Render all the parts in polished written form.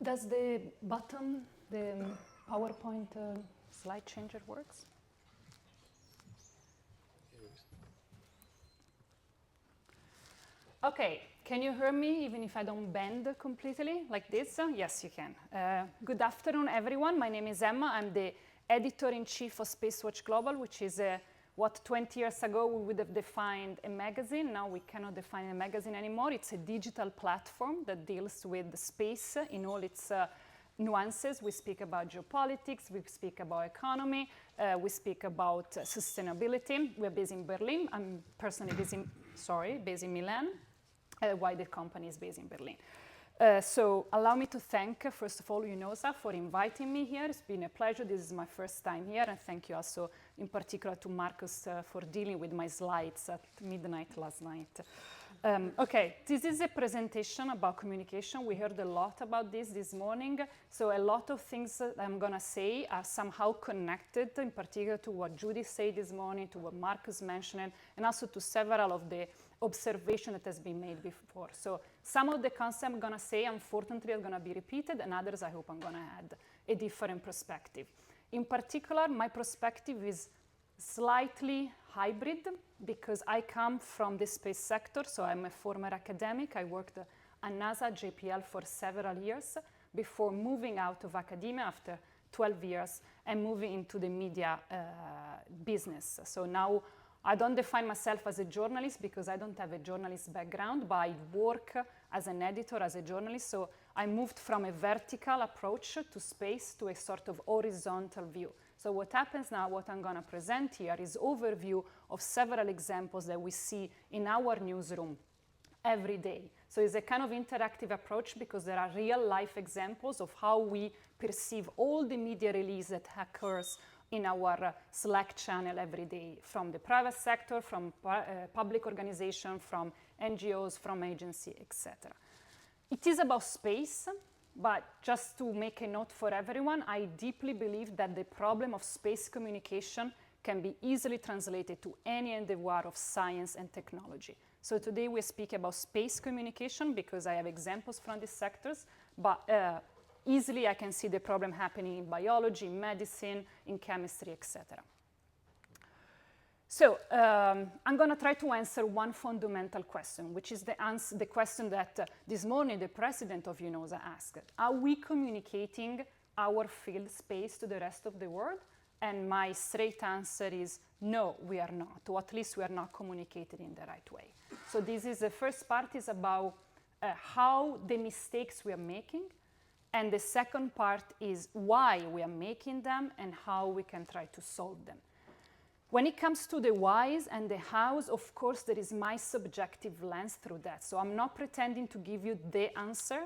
does the button, the PowerPoint slide changer works? Okay, can you hear me even if I don't bend completely like this? Yes, you can. Good afternoon, everyone. My name is Emma. I'm the editor-in-chief of Spacewatch Global, which is what 20 years ago we would have defined a magazine. Now we cannot define a magazine anymore. It's a digital platform that deals with the space in all its nuances. We speak about geopolitics, we speak about economy, we speak about sustainability. We're based in Berlin. I'm personally based in Milan. Why the company is based in Berlin. So allow me to thank, first of all, UNOOSA for inviting me here. It's been a pleasure. This is my first time here. And thank you also in particular to Marcus for dealing with my slides at midnight last night. Okay, this is a presentation about communication. We heard a lot about this morning. So a lot of things that I'm going to say are somehow connected, in particular to what Judy said this morning, to what Marcus mentioned, and also to several of the observation that has been made before. So some of the concepts I'm going to say, unfortunately, are going to be repeated, and others I hope I'm going to add a different perspective. In particular, my perspective is slightly hybrid because I come from the space sector, so I'm a former academic. I worked at NASA, JPL for several years before moving out of academia after 12 years and moving into the media business. So now I don't define myself as a journalist because I don't have a journalist background, but I work as an editor, as a journalist. So I moved from a vertical approach to space to a sort of horizontal view. So what happens now, what I'm going to present here is overview of several examples that we see in our newsroom every day. So it's a kind of interactive approach because there are real life examples of how we perceive all the media release that occurs in our Slack channel every day, from the private sector, from public organization, from NGOs, from agency, etc. It is about space, but just to make a note for everyone, I deeply believe that the problem of space communication can be easily translated to any endeavor of science and technology. So today we speak about space communication because I have examples from these sectors, but easily I can see the problem happening in biology, medicine, in chemistry, etc. So I'm going to try to answer one fundamental question, which is the question that this morning the president of UNOOSA asked. Are we communicating our field space to the rest of the world? And my straight answer is no, we are not, or at least we are not communicating in the right way. So this is the first part is about how the mistakes we are making. And the second part is why we are making them and how we can try to solve them. When it comes to the whys and the hows, of course, there is my subjective lens through that. So I'm not pretending to give you the answer.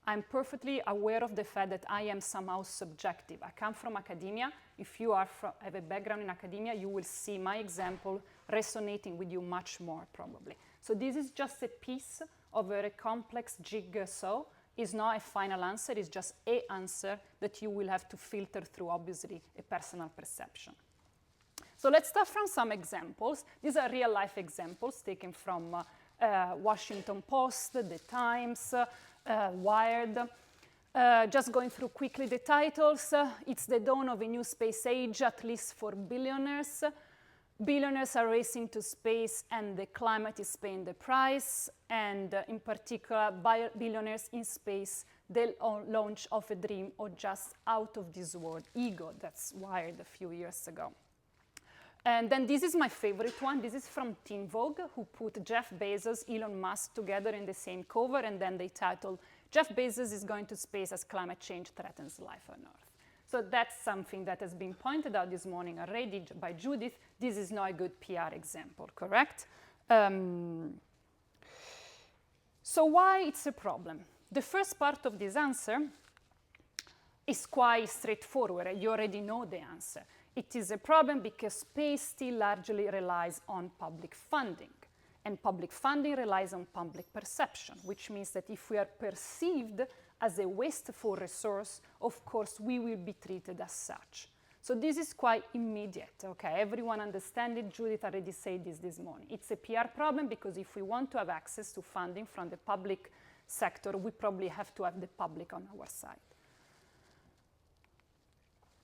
I'm perfectly aware of the fact that I am somehow subjective. I come from academia. If you have a background in academia, you will see my example resonating with you much more, probably. So this is just a piece of a very complex jigsaw. Is not a final answer, it's just an answer that you will have to filter through, obviously, a personal perception. So let's start from some examples. These are real-life examples taken from Washington Post, The Times, Wired. Just going through quickly the titles. It's the dawn of a new space age, at least for billionaires. Billionaires are racing to space and the climate is paying the price. And in particular, billionaires in space, the launch of a dream or just out of this world ego. That's Wired a few years ago. And then this is my favorite one. This is from Teen Vogue, who put Jeff Bezos, Elon Musk together in the same cover. And then they titled, Jeff Bezos is going to space as climate change threatens life on Earth. So that's something that has been pointed out this morning already by Judith. This is not a good PR example, correct? So why it's a problem? The first part of this answer is quite straightforward. You already know the answer. It is a problem because space still largely relies on public funding. And public funding relies on public perception, which means that if we are perceived as a wasteful resource, of course, we will be treated as such. So this is quite immediate, okay? Everyone understands it. Judith already said this morning. It's a PR problem because if we want to have access to funding from the public sector, we probably have to have the public on our side.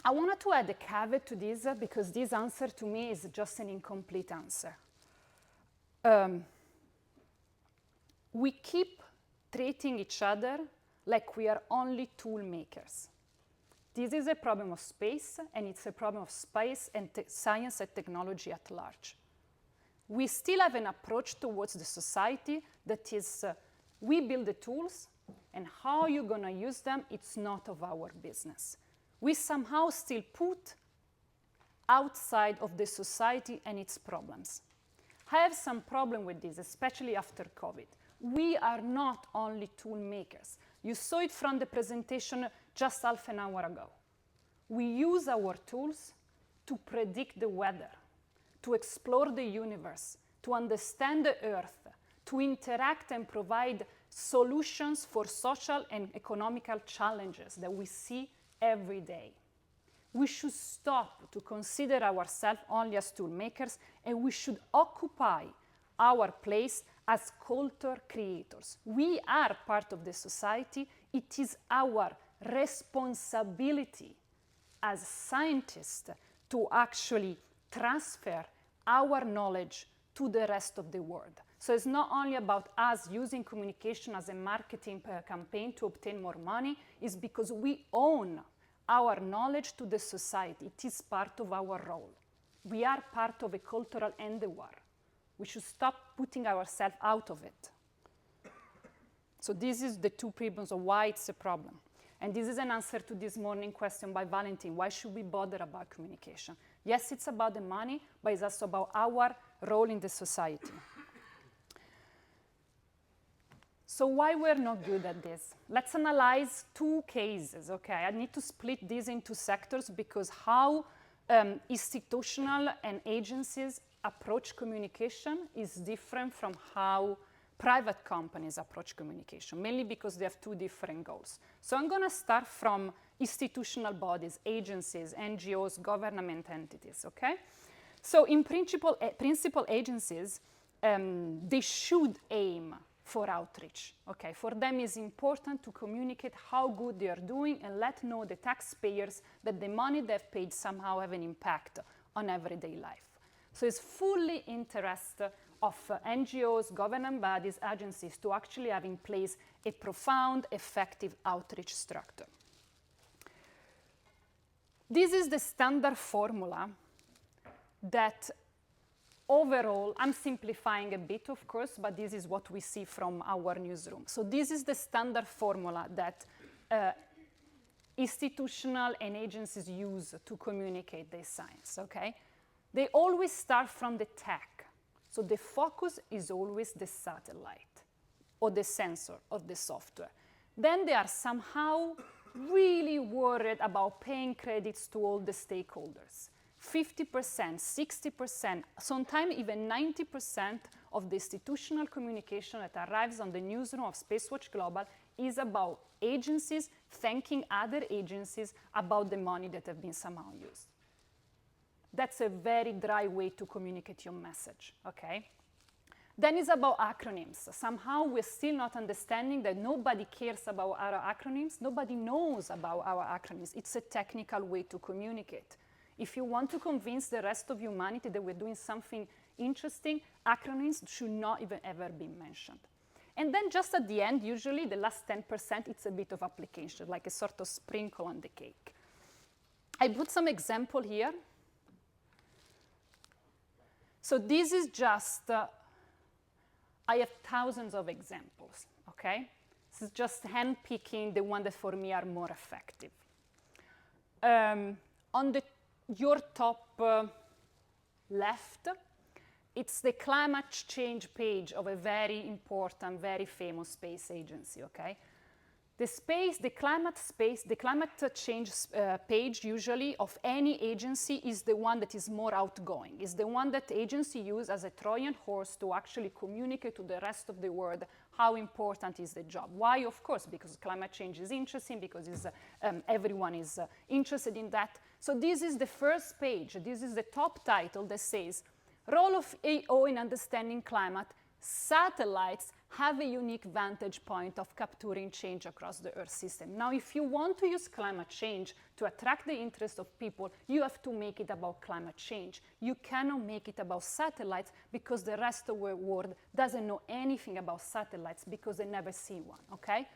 I wanted to add a caveat to this because this answer to me is just an incomplete answer. We keep treating each other like we are only tool makers. This is a problem of space, and it's a problem of space and science and technology at large. We still have an approach towards the society that is, we build the tools, and how you're going to use them, it's not of our business. We somehow still put outside of the society and its problems. I have some problem with this, especially after COVID. We are not only tool makers. You saw it from the presentation just half an hour ago. We use our tools to predict the weather, to explore the universe, to understand the Earth, to interact and provide solutions for social and economical challenges that we see every day. We should stop to consider ourselves only as tool makers, and we should occupy our place as culture creators. We are part of the society. It is our responsibility as scientists to actually transfer our knowledge to the rest of the world. So it's not only about us using communication as a marketing campaign to obtain more money, it's because we own our knowledge to the society. It is part of our role. We are part of a cultural endeavor. We should stop putting ourselves out of it. So this is the two problems of why it's a problem. And this is an answer to this morning question by Valentin. Why should we bother about communication? Yes, it's about the money, but it's also about our role in the society. So why we're not good at this? Let's analyze two cases, okay? I need to split these into sectors because how institutional and agencies approach communication is different from how private companies approach communication, mainly because they have two different goals. So I'm going to start from institutional bodies, agencies, NGOs, government entities, okay? So in principle agencies, they should aim for outreach, okay? For them it's important to communicate how good they are doing and let know the taxpayers that the money they've paid somehow have an impact on everyday life. So it's fully interest of NGOs, government bodies, agencies to actually have in place a profound, effective outreach structure. This is the standard formula that overall, I'm simplifying a bit, of course, but this is what we see from our newsroom. So this is the standard formula that institutional and agencies use to communicate their science, okay? They always start from the tech. So the focus is always the satellite or the sensor or the software. Then they are somehow really worried about paying credits to all the stakeholders. 50%, 60%, sometimes even 90% of the institutional communication that arrives on the newsroom of Spacewatch Global is about agencies thanking other agencies about the money that have been somehow used. That's a very dry way to communicate your message, okay? Then it's about acronyms. Somehow we're still not understanding that nobody cares about our acronyms. Nobody knows about our acronyms. It's a technical way to communicate. If you want to convince the rest of humanity that we're doing something interesting, acronyms should not even ever be mentioned. And then just at the end, usually the last 10%, it's a bit of application, like a sort of sprinkle on the cake. I put some example here. So this is just, I have thousands of examples, okay? This is just hand-picking the one that for me are more effective. On your top left, it's the climate change page of a very important, very famous space agency, okay? The climate change page usually of any agency is the one that is more outgoing. It's the one that agency use as a Trojan horse to actually communicate to the rest of the world how important is the job. Why? Of course, because climate change is interesting, because everyone is interested in that. So this is the first page. This is the top title that says, Role of AO in Understanding Climate, Satellites have a unique vantage point of capturing change across the Earth system. Now, if you want to use climate change to attract the interest of people, you have to make it about climate change. You cannot make it about satellites because the rest of the world doesn't know anything about satellites because they never see one, okay?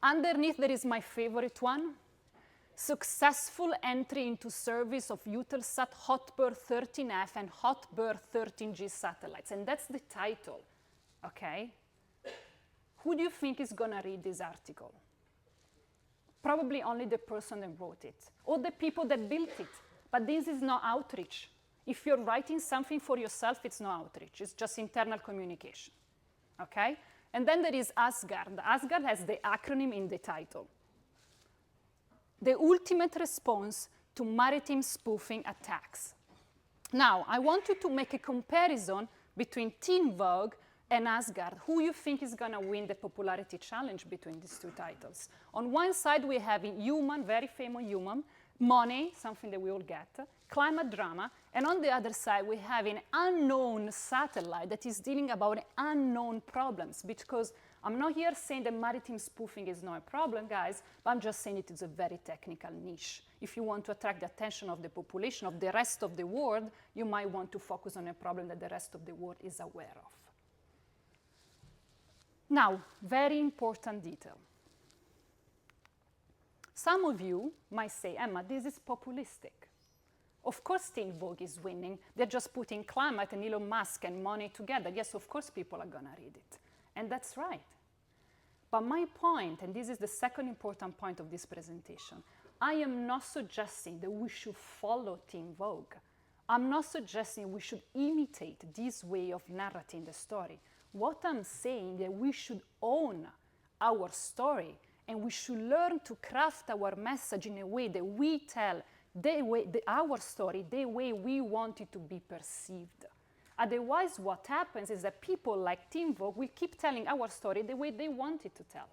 Underneath, there is my favorite one. Successful entry into service of Eutelsat Hotbird 13F and Hotbird 13G satellites. And that's the title, okay? Who do you think is going to read this article? Probably only the person that wrote it, or the people that built it. But this is not outreach. If you're writing something for yourself, it's not outreach. It's just internal communication, okay? And then there is Asgard. Asgard has the acronym in the title. The ultimate response to maritime spoofing attacks. Now, I want you to make a comparison between Teen Vogue and Asgard. Who you think is going to win the popularity challenge between these two titles? On one side, we have Human, very famous Human, Money, something that we all get, climate drama, and on the other side, we have an unknown satellite that is dealing about unknown problems, because I'm not here saying that maritime spoofing is not a problem, guys, but I'm just saying it is a very technical niche. If you want to attract the attention of the population of the rest of the world, you might want to focus on a problem that the rest of the world is aware of. Now, very important detail. Some of you might say, Emma, this is populistic. Of course Teen Vogue is winning. They're just putting climate and Elon Musk and money together. Yes, of course people are going to read it. And that's right. But my point, and this is the second important point of this presentation, I am not suggesting that we should follow Teen Vogue. I'm not suggesting we should imitate this way of narrating the story. What I'm saying is that we should own our story, and we should learn to craft our message in a way that we tell our story the way we want it to be perceived. Otherwise, what happens is that people like Teen Vogue will keep telling our story the way they want it to tell.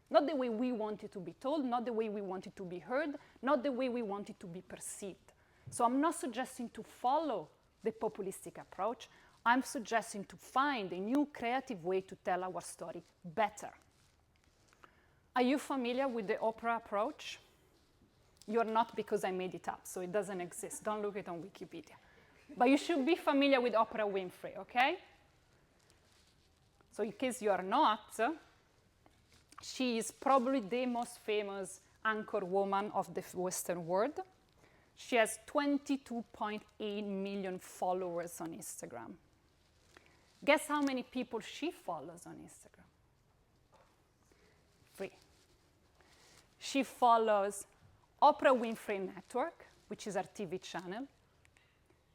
Not the way we want it to be told, not the way we want it to be heard, not the way we want it to be perceived. So I'm not suggesting to follow the populistic approach. I'm suggesting to find a new creative way to tell our story better. Are you familiar with the Oprah approach? You're not, because I made it up, so it doesn't exist. Don't look it on Wikipedia. But you should be familiar with Oprah Winfrey, okay? So in case you're not, she is probably the most famous anchor woman of the Western world. She has 22.8 million followers on Instagram. Guess how many people she follows on Instagram? 3. She follows Oprah Winfrey Network, which is her TV channel.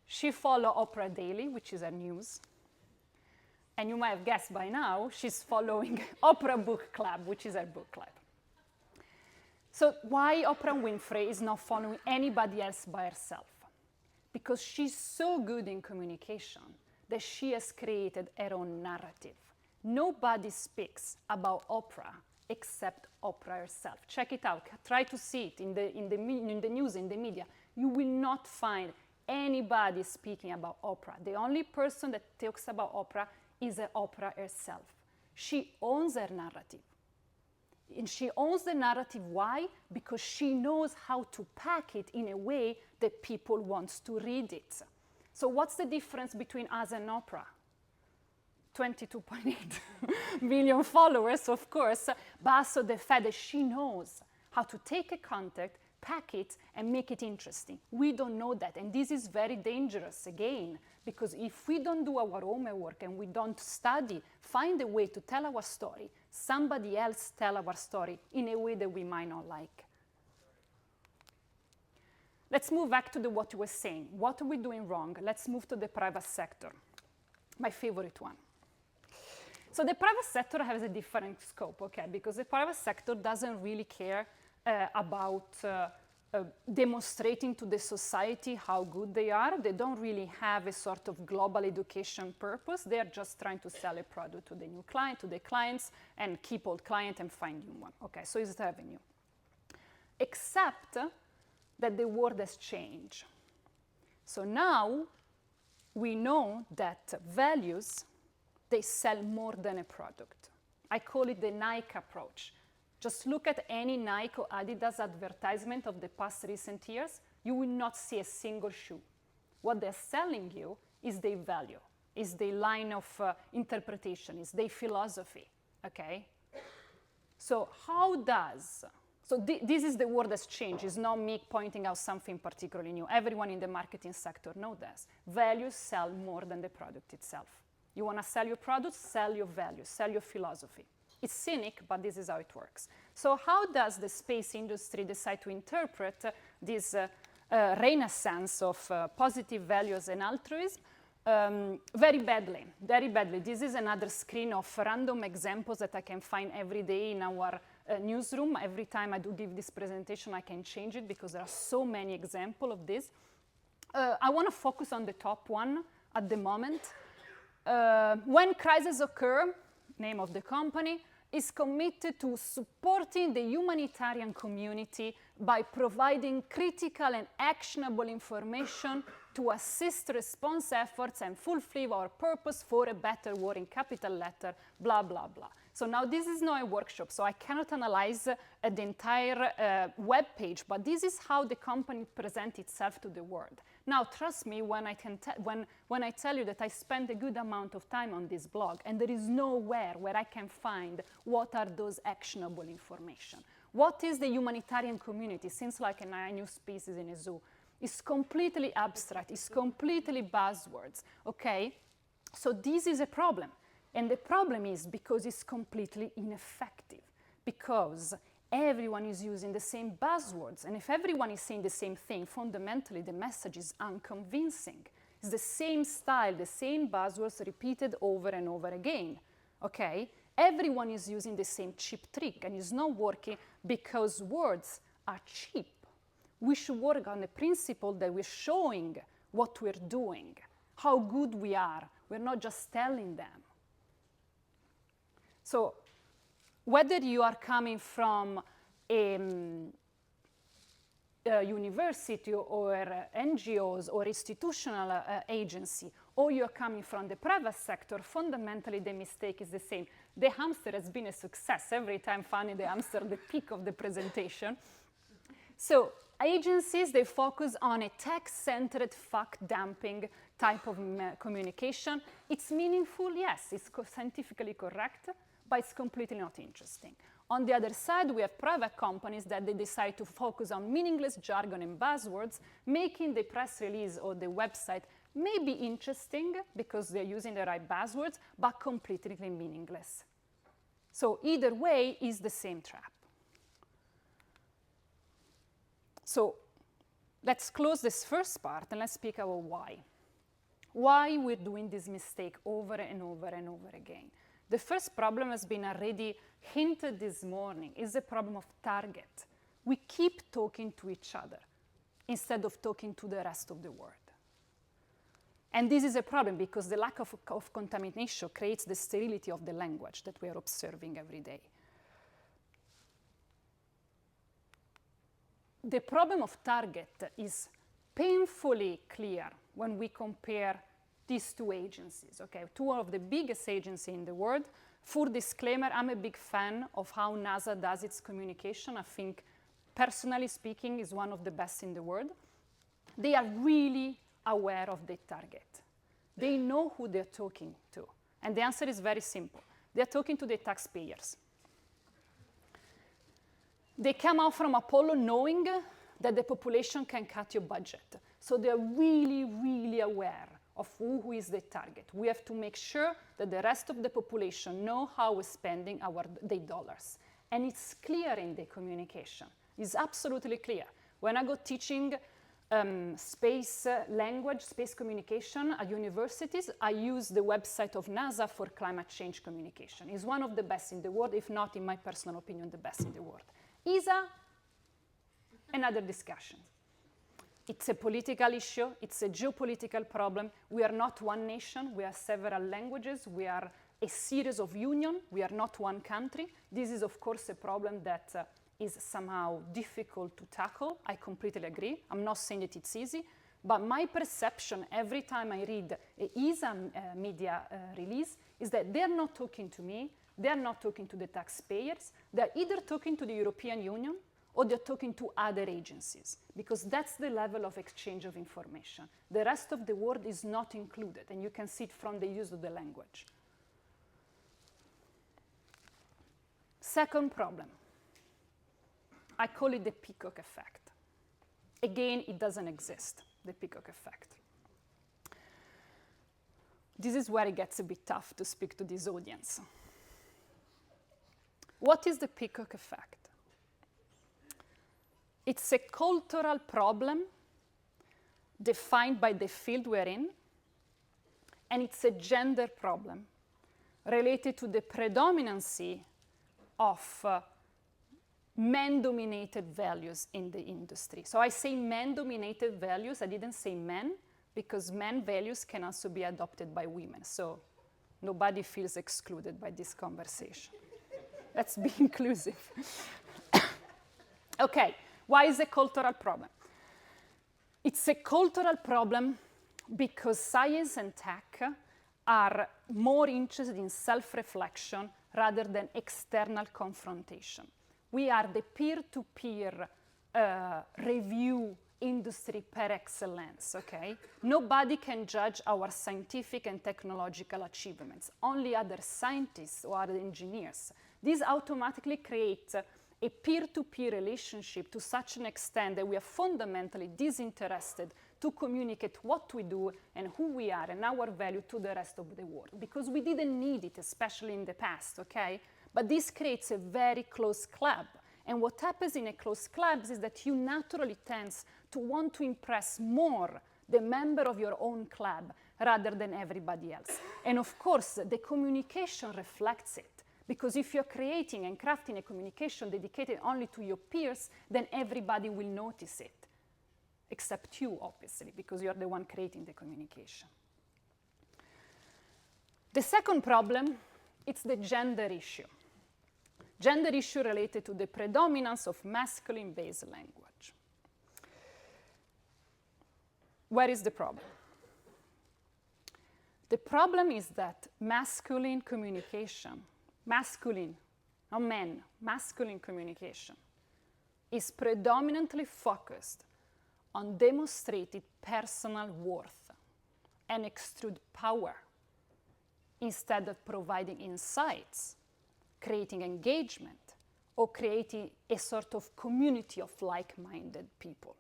She follows Oprah Daily, which is her news. And you might have guessed by now, she's following Oprah Book Club, which is her book club. So why Oprah Winfrey is not following anybody else by herself? Because she's so good in communication that she has created her own narrative. Nobody speaks about Oprah except Oprah herself. Check it out. Try to see it in the news, in the media. You will not find anybody speaking about Oprah. The only person that talks about Oprah is Oprah herself. She owns her narrative. And she owns the narrative. Why? Because she knows how to pack it in a way that people want to read it. So what's the difference between us and Oprah? 22.8 million followers, of course, but also the fact that she knows how to take a content, pack it, and make it interesting. We don't know that, and this is very dangerous, again, because if we don't do our homework and we don't study, find a way to tell our story, somebody else tell our story in a way that we might not like. Let's move back to what you were saying. What are we doing wrong? Let's move to the private sector, my favorite one. So the private sector has a different scope, okay, because the private sector doesn't really care about demonstrating to the society how good they are. They don't really have a sort of global education purpose. They're just trying to sell a product to the new client, to the clients, and keep old client and find new one. Okay, so it's revenue. Except that the world has changed. So now we know that values they sell more than a product. I call it the Nike approach. Just look at any Nike or Adidas advertisement of the past recent years, you will not see a single shoe. What they're selling you is their value, is their line of interpretation, is their philosophy, okay? So this is the word that's changed. It's not me pointing out something particularly new. Everyone in the marketing sector knows this. Values sell more than the product itself. You want to sell your product, sell your values, sell your philosophy. It's cynic, but this is how it works. So how does the space industry decide to interpret this renaissance of positive values and altruism? Very badly, very badly. This is another screen of random examples that I can find every day in our newsroom. Every time I do give this presentation, I can change it because there are so many examples of this. I want to focus on the top one at the moment. When crises occur, name of the company, is committed to supporting the humanitarian community by providing critical and actionable information to assist response efforts and fulfill our purpose for a better world in capital letter, blah, blah, blah. So now this is not a workshop, so I cannot analyze the entire web page, but this is how the company presents itself to the world. Now, trust me when I tell you that I spend a good amount of time on this blog, and there is nowhere where I can find what are those actionable information. What is the humanitarian community? Seems like a new species in a zoo. It's completely abstract. It's completely buzzwords, okay? So this is a problem. And the problem is because it's completely ineffective, because everyone is using the same buzzwords. And if everyone is saying the same thing, fundamentally the message is unconvincing. It's the same style, the same buzzwords repeated over and over again, okay? Everyone is using the same cheap trick, and it's not working because words are cheap. We should work on the principle that we're showing what we're doing, how good we are. We're not just telling them. So whether you are coming from a university or NGOs or institutional agency, or you're coming from the private sector, fundamentally the mistake is the same. The hamster has been a success. Every time finding the hamster, the peak of the presentation. So agencies, they focus on a text-centered, fact-dumping type of communication. It's meaningful, yes, it's scientifically correct, but it's completely not interesting. On the other side, we have private companies that they decide to focus on meaningless jargon and buzzwords, making the press release or the website maybe interesting because they're using the right buzzwords, but completely meaningless. So either way is the same trap. So let's close this first part and let's speak about why. Why we're doing this mistake over and over and over again. The first problem has been already hinted this morning, is the problem of target. We keep talking to each other instead of talking to the rest of the world. And this is a problem because the lack of contamination creates the sterility of the language that we are observing every day. The problem of target is painfully clear when we compare these two agencies, okay? Two of the biggest agencies in the world. Full disclaimer, I'm a big fan of how NASA does its communication. I think, personally speaking, is one of the best in the world. They are really aware of their target. They know who they're talking to. And the answer is very simple. They're talking to the taxpayers. They come out from Apollo knowing that the population can cut your budget. So they're really, really aware of who is the target. We have to make sure that the rest of the population know how we're spending their dollars. And it's clear in the communication. It's absolutely clear. When I go teaching space language, space communication at universities, I use the website of NASA for climate change communication. It's one of the best in the world, if not, in my personal opinion, the best in the world. ESA, another discussion. It's a political issue. It's a geopolitical problem. We are not one nation. We are several languages. We are a series of unions. We are not one country. This is, of course, a problem that is somehow difficult to tackle. I completely agree. I'm not saying that it's easy. But my perception every time I read an ESA media release is that they're not talking to me, they're not talking to the taxpayers, they're either talking to the European Union or they're talking to other agencies, because that's the level of exchange of information. The rest of the world is not included, and you can see it from the use of the language. Second problem, I call it the Peacock effect. Again, it doesn't exist, the Peacock effect. This is where it gets a bit tough to speak to this audience. What is the Peacock effect? It's a cultural problem defined by the field we're in, and it's a gender problem related to the predominancy of men-dominated values in the industry. So I say men-dominated values, I didn't say men, because men values can also be adopted by women. So nobody feels excluded by this conversation. Let's be inclusive. Okay, why is it a cultural problem? It's a cultural problem because science and tech are more interested in self-reflection rather than external confrontation. We are the peer-to-peer review industry per excellence, okay? Nobody can judge our scientific and technological achievements, only other scientists or other engineers. This automatically creates a peer-to-peer relationship to such an extent that we are fundamentally disinterested to communicate what we do and who we are and our value to the rest of the world, because we didn't need it, especially in the past, okay? But this creates a very close club. And what happens in a close club is that you naturally tend to want to impress more the member of your own club rather than everybody else. And of course, the communication reflects it. Because if you're creating and crafting a communication dedicated only to your peers, then everybody will notice it. Except you, obviously, because you're the one creating the communication. The second problem, it's the gender issue. Gender issue related to the predominance of masculine-based language. Where is the problem? The problem is that masculine communication, masculine, not men, masculine communication is predominantly focused on demonstrated personal worth and extrude power instead of providing insights, creating engagement, or creating a sort of community of like-minded people.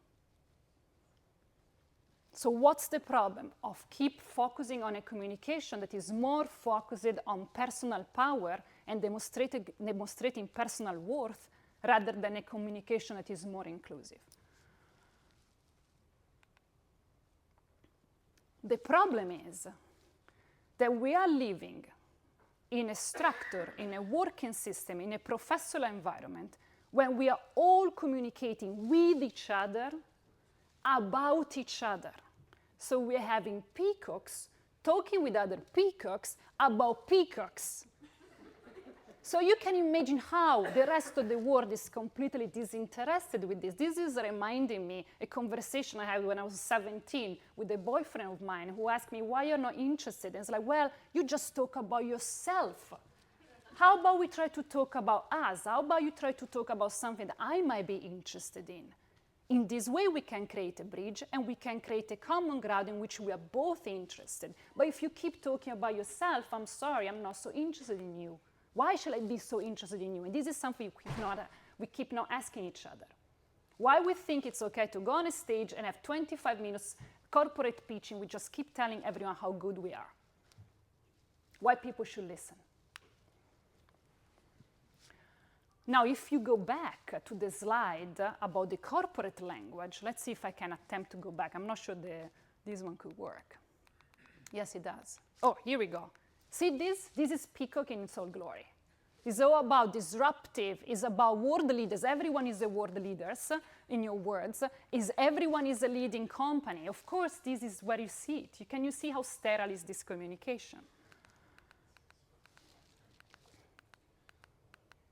So what's the problem of keep focusing on a communication that is more focused on personal power and demonstrating personal worth rather than a communication that is more inclusive? The problem is that we are living in a structure, in a working system, in a professional environment, when we are all communicating with each other about each other. So we're having peacocks talking with other peacocks about peacocks. So you can imagine how the rest of the world is completely disinterested with this. This is reminding me a conversation I had when I was 17 with a boyfriend of mine who asked me, why you're not interested? And it's like, well, you just talk about yourself. How about we try to talk about us? How about you try to talk about something that I might be interested in? In this way, we can create a bridge and we can create a common ground in which we are both interested. But if you keep talking about yourself, I'm sorry, I'm not so interested in you. Why should I be so interested in you? And this is something we keep not asking each other. Why we think it's okay to go on a stage and have 25 minutes corporate pitching, we just keep telling everyone how good we are. Why people should listen. Now, if you go back to the slide about the corporate language, let's see if I can attempt to go back. I'm not sure this one could work. Yes, it does. Oh, here we go. See this? This is Peacock in its all glory. It's all about disruptive, it's about world leaders. Everyone is a world leader, in your words. Everyone is a leading company. Of course, this is where you see it. Can you see how sterile is this communication?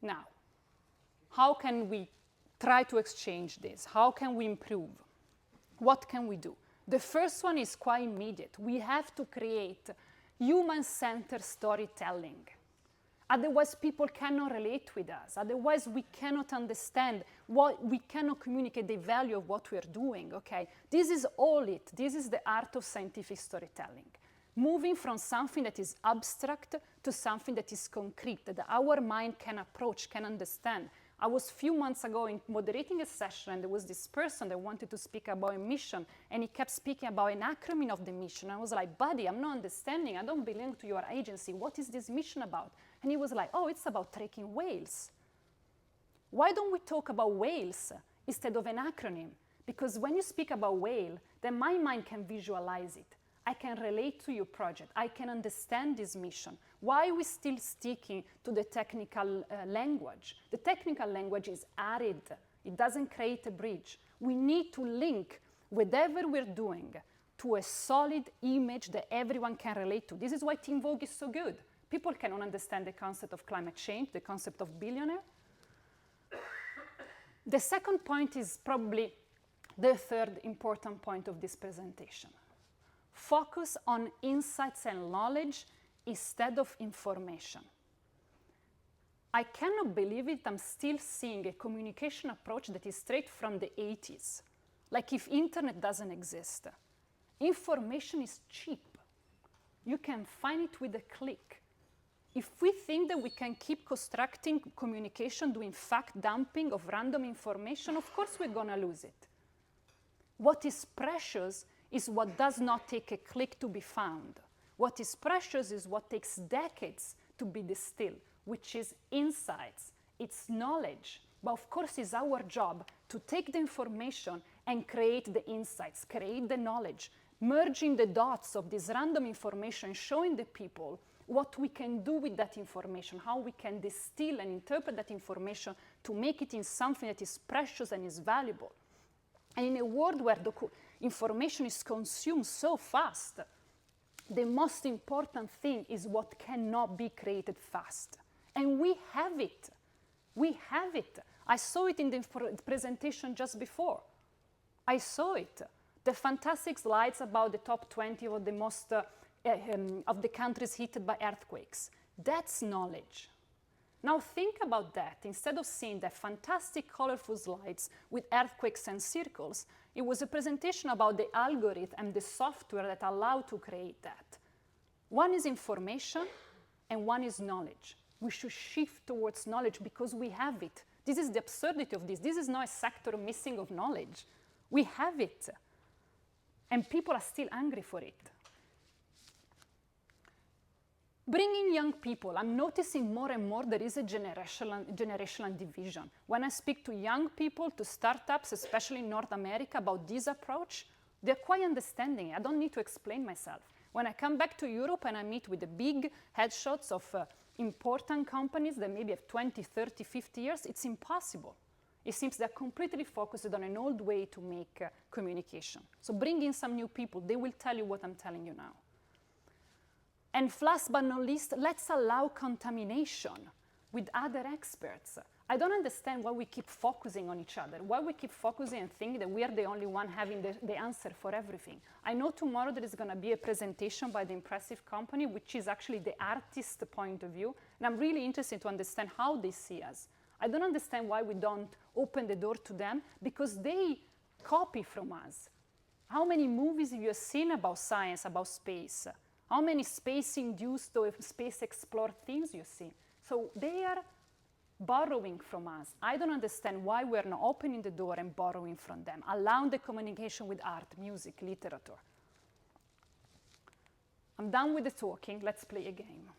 Now, how can we try to exchange this? How can we improve? What can we do? The first one is quite immediate. We have to create human-centered storytelling. Otherwise, people cannot relate with us. Otherwise, we cannot understand we cannot communicate the value of what we're doing, okay? This is all it. This is the art of scientific storytelling. Moving from something that is abstract to something that is concrete, that our mind can approach, can understand. I was a few months ago moderating a session, and there was this person that wanted to speak about a mission, and he kept speaking about an acronym of the mission. I was like, buddy, I'm not understanding. I don't belong to your agency. What is this mission about? And he was like, oh, it's about tracking whales. Why don't we talk about whales instead of an acronym? Because when you speak about whale, then my mind can visualize it. I can relate to your project. I can understand this mission. Why are we still sticking to the technical language? The technical language is arid. It doesn't create a bridge. We need to link whatever we're doing to a solid image that everyone can relate to. This is why Team Vogue is so good. People cannot understand the concept of climate change, the concept of billionaire. The second point is probably the third important point of this presentation. Focus on insights and knowledge instead of information. I cannot believe it, I'm still seeing a communication approach that is straight from the 80s, like if internet doesn't exist. Information is cheap. You can find it with a click. If we think that we can keep constructing communication doing fact dumping of random information, of course we're going to lose it. What is precious is what does not take a click to be found. What is precious is what takes decades to be distilled, which is insights, it's knowledge. But of course, it's our job to take the information and create the insights, create the knowledge, merging the dots of this random information, showing the people what we can do with that information, how we can distill and interpret that information to make it in something that is precious and is valuable. And in a world where information is consumed so fast, the most important thing is what cannot be created fast. And we have it. We have it. I saw it in the presentation just before. I saw it. The fantastic slides about the top 20 of the most of the countries hit by earthquakes. That's knowledge. Now think about that. Instead of seeing the fantastic colorful slides with earthquakes and circles, it was a presentation about the algorithm and the software that allow to create that. One is information and one is knowledge. We should shift towards knowledge because we have it. This is the absurdity of this. This is not a sector missing of knowledge. We have it. And people are still hungry for it. Bringing young people, I'm noticing more and more there is a generational division. When I speak to young people, to startups, especially in North America, about this approach, they're quite understanding. I don't need to explain myself. When I come back to Europe and I meet with the big headshots of important companies that maybe have 20, 30, 50 years, it's impossible. It seems they're completely focused on an old way to make communication. So bring in some new people. They will tell you what I'm telling you now. And last but not least, let's allow contamination with other experts. I don't understand why we keep focusing on each other, why we keep focusing and think that we are the only one having the answer for everything. I know tomorrow there is going to be a presentation by the impressive company, which is actually the artist point of view, and I'm really interested to understand how they see us. I don't understand why we don't open the door to them, because they copy from us. How many movies have you seen about science, about space? How many space-induced or space-explored themes you see? So they are borrowing from us. I don't understand why we're not opening the door and borrowing from them, allowing the communication with art, music, literature. I'm done with the talking. Let's play a game.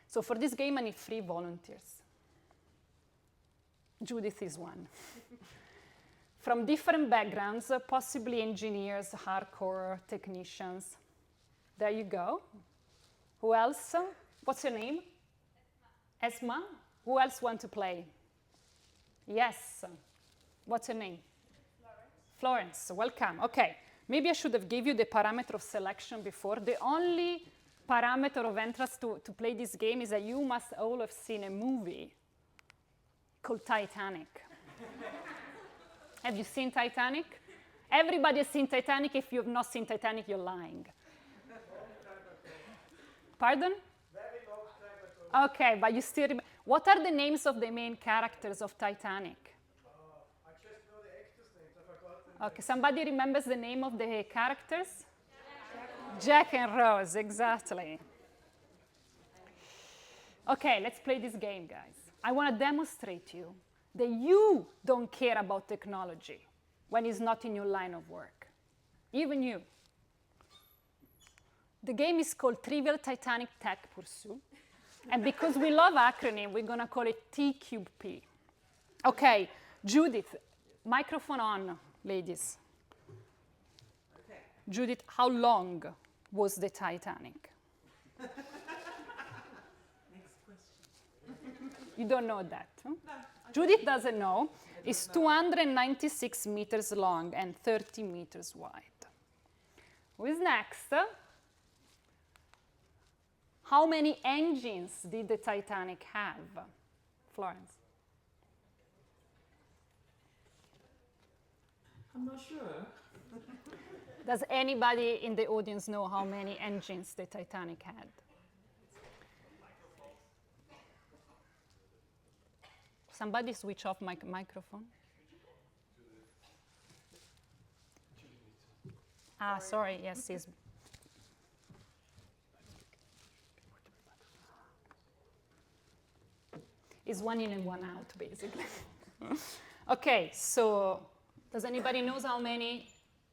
So for this game, I need 3 volunteers. Judith is one. From different backgrounds, possibly engineers, hardcore technicians. There you go. Who else? What's your name? Esma. Who else want to play? Yes. What's your name? Florence. Welcome. Okay. Maybe I should have given you the parameter of selection before. The only parameter of entrance to play this game is that you must all have seen a movie called Titanic. Have you seen Titanic? Everybody has seen Titanic. If you have not seen Titanic, you're lying. Pardon? Very long time ago. Okay, but you still remember. What are the names of the main characters of Titanic? I just know the actors' names. I forgot them. Okay, somebody remembers the name of the characters? Jack and Rose, exactly. Okay, let's play this game, guys. I want to demonstrate to you that you don't care about technology when it's not in your line of work. Even you. The game is called Trivial Titanic Tech Pursuit. And because we love acronym, we're going to call it TQP. Okay, Judith, microphone on, ladies. Okay. Judith, how long was the Titanic? Next question. You don't know that, huh? No, Judith doesn't know. It's 296 meters long and 30 meters wide. Who is next? How many engines did the Titanic have? Florence. I'm not sure. Does anybody in the audience know how many engines the Titanic had? Somebody switch off my microphone. Ah, sorry, yes, it's... It's one in and one out, basically. Okay, so does anybody knows how many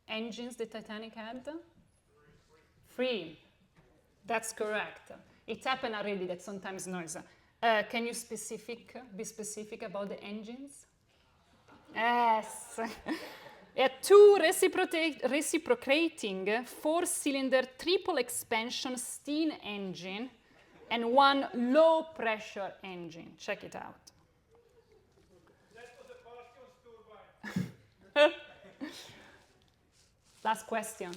engines the Titanic had? 3. That's correct. It happened already that sometimes noise. Can you be specific about the engines? Yes. A 2 reciprocating 4-cylinder triple expansion steam engine and 1 low pressure engine. Check it out. That was a Bastion's turbine. Last question.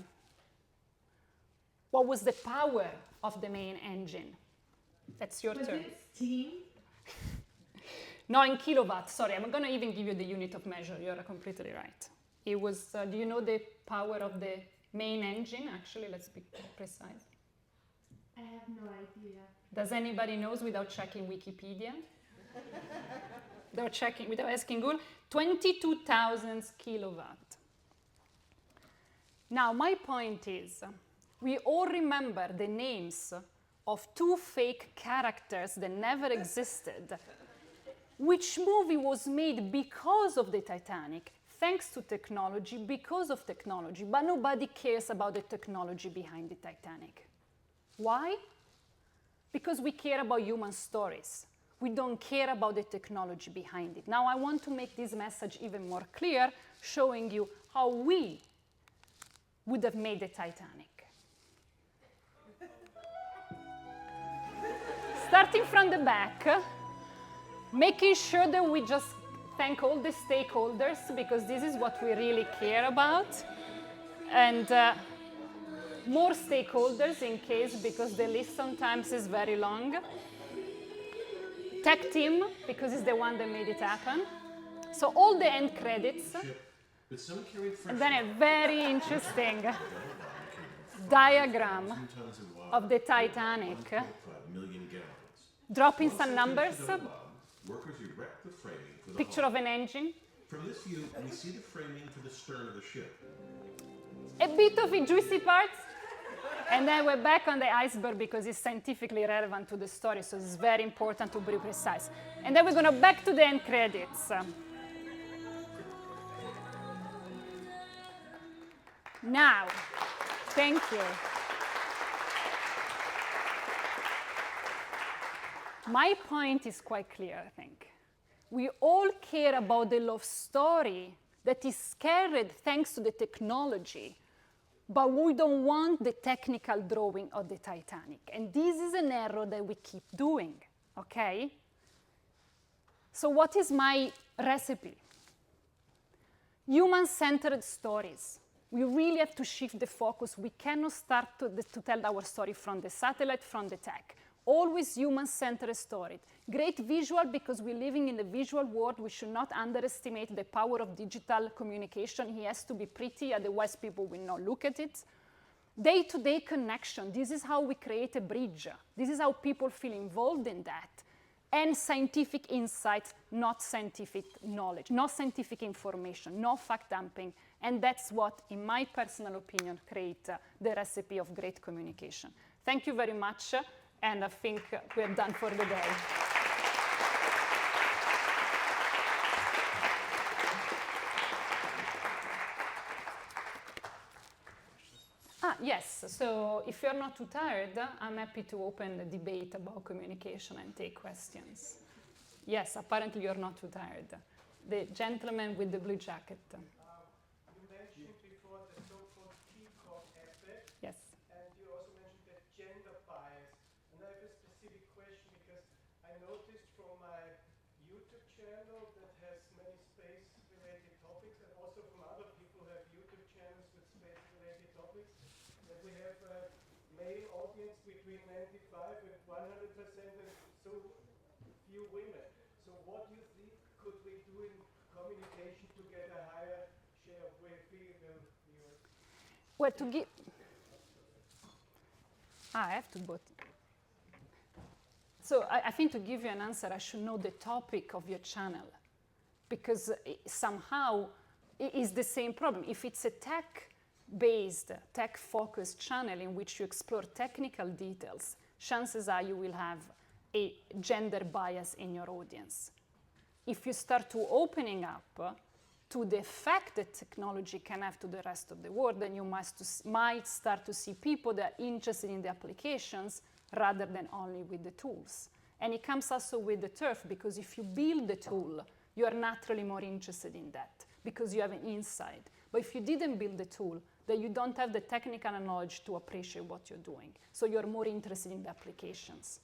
What was the power of the main engine? That's your Was turn. it steam? No, in kilowatts. Sorry, I'm going to even give you the unit of measure. You're completely right. It was, do you know the power of the main engine? Actually, let's be precise. I have no idea. Does anybody knows without checking Wikipedia? Without asking Google? 22,000 kilowatt. Now, my point is, we all remember the names of 2 fake characters that never existed. Which movie was made because of the Titanic, thanks to technology, because of technology, but nobody cares about the technology behind the Titanic. Why? Because we care about human stories. We don't care about the technology behind it. Now, I want to make this message even more clear, showing you how we would have made the Titanic. Starting from the back, making sure that we just thank all the stakeholders, because this is what we really care about. And more stakeholders in case, because the list sometimes is very long. Tech team, because it's the one that made it happen. So all the end credits. And then a very interesting diagram of the Titanic. Dropping some numbers. Picture of an engine. From this view, we see the framing to the stern of the ship. A bit of a juicy part. And then we're back on the iceberg because it's scientifically relevant to the story, so it's very important to be precise. And then we're going to back to the end credits. Now, thank you. My point is quite clear, I think. We all care about the love story that is carried thanks to the technology, but we don't want the technical drawing of the Titanic. And this is an error that we keep doing, okay? So what is my recipe? Human-centered stories. We really have to shift the focus. We cannot start to tell our story from the satellite, from the tech. Always human-centered story. Great visual, because we're living in the visual world. We should not underestimate the power of digital communication. It has to be pretty, otherwise people will not look at it. day-to-day connection. This is how we create a bridge. This is how people feel involved in that. And scientific insights, not scientific knowledge, not scientific information, no fact dumping. And that's what, in my personal opinion, creates the recipe of great communication. Thank you very much, and I think we're done for the day. Yes, so if you're not too tired, I'm happy to open the debate about communication and take questions. Yes, apparently you're not too tired. The gentleman with the blue jacket. You mentioned before the so-called Peacock effect. Yes. And you also mentioned the gender bias. And I have a specific question because I noticed from my YouTube channel that has many space-related topics, and also from other people who have YouTube channels with space-related topics, that we have a male audience between 95 and 100% and so few women. So what do you think could we do in communication to get a higher share of female viewers? Well, to give... I have to put... So I think to give you an answer, I should know the topic of your channel, because somehow it is the same problem. If it's a tech-based, tech-focused channel in which you explore technical details, chances are you will have a gender bias in your audience. If you start to opening up to the effect that technology can have to the rest of the world, then you might start to see people that are interested in the applications rather than only with the tools. And it comes also with the turf, because if you build the tool, you are naturally more interested in that because you have an insight. But if you didn't build the tool, then you don't have the technical knowledge to appreciate what you're doing. So you're more interested in the applications.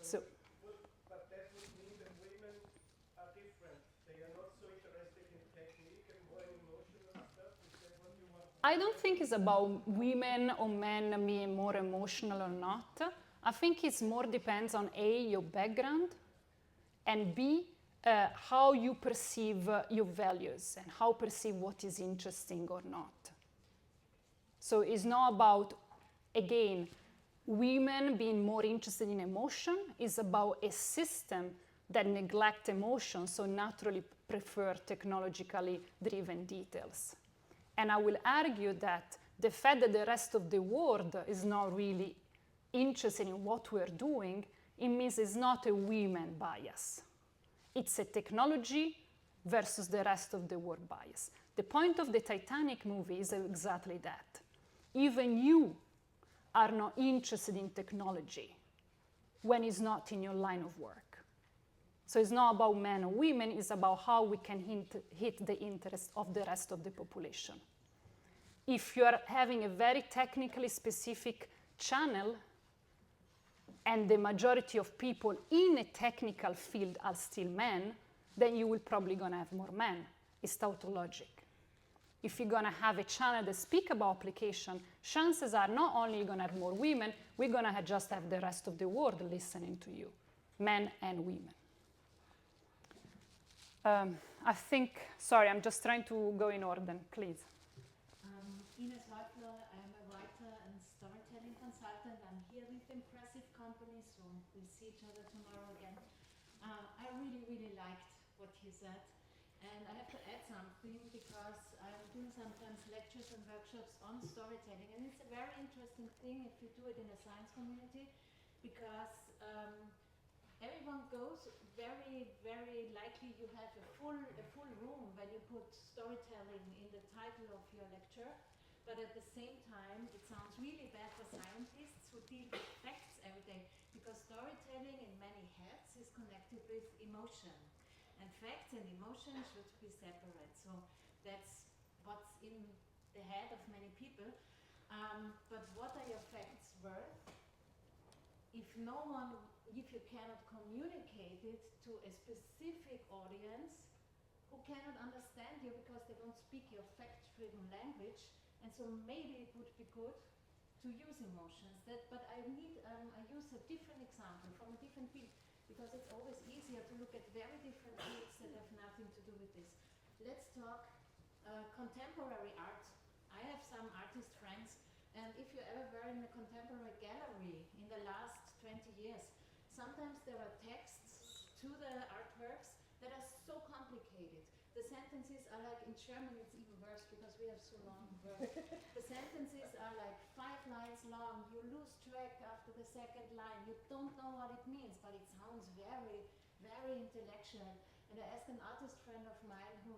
So but that would mean that women are different. They are not so interested in technique and more in emotional stuff. Is that what you want? I don't think it's about women or men being more emotional or not. I think it's more depends on A, your background, and B, how you perceive your values and how perceive what is interesting or not. So it's not about, again, women being more interested in emotion. It's about a system that neglects emotion, so naturally prefer technologically driven details. And I will argue that the fact that the rest of the world is not really interested in what we're doing, it means it's not a women bias. It's a technology versus the rest of the world bias. The point of the Titanic movie is exactly that. Even you are not interested in technology when it's not in your line of work. So it's not about men or women, it's about how we can hit the interest of the rest of the population. If you are having a very technically specific channel and the majority of people in a technical field are still men, then you will probably gonna have more men. It's tautologic. If you're gonna have a channel that speak about application, chances are not only you're gonna have more women, we're gonna just have the rest of the world listening to you, men and women. I think, sorry, I'm just trying to go in order, please. Ines Leutler, I'm a writer and storytelling consultant. I'm here with impressive company, so we'll see each other tomorrow again. I really liked what he said. And I have to add something because I'm doing sometimes lectures and workshops on storytelling, and it's a very interesting thing if you do it in a science community, because everyone goes very likely you have a full room when you put storytelling in the title of your lecture, but at the same time it sounds really bad for scientists who deal with facts every day, because storytelling in many heads is connected with emotion. And facts and emotion should be separate. So that's what's in the head of many people. But what are your facts worth if you cannot communicate it to a specific audience who cannot understand you because they don't speak your fact-driven language? And so maybe it would be good to use emotions. But I use a different example from a different field, because it's always easier to look at very different fields that have nothing to do with this. Let's talk contemporary art. I have some artist friends, And if you ever were in a contemporary gallery in the last 20 years, sometimes there are texts to the artworks that are so complicated. The sentences are like, in German it's even worse because we have so long words. The sentences are like 5 lines long. You lose track after the second line. You don't know what it means, but it sounds very, very intellectual. And I asked an artist friend of mine who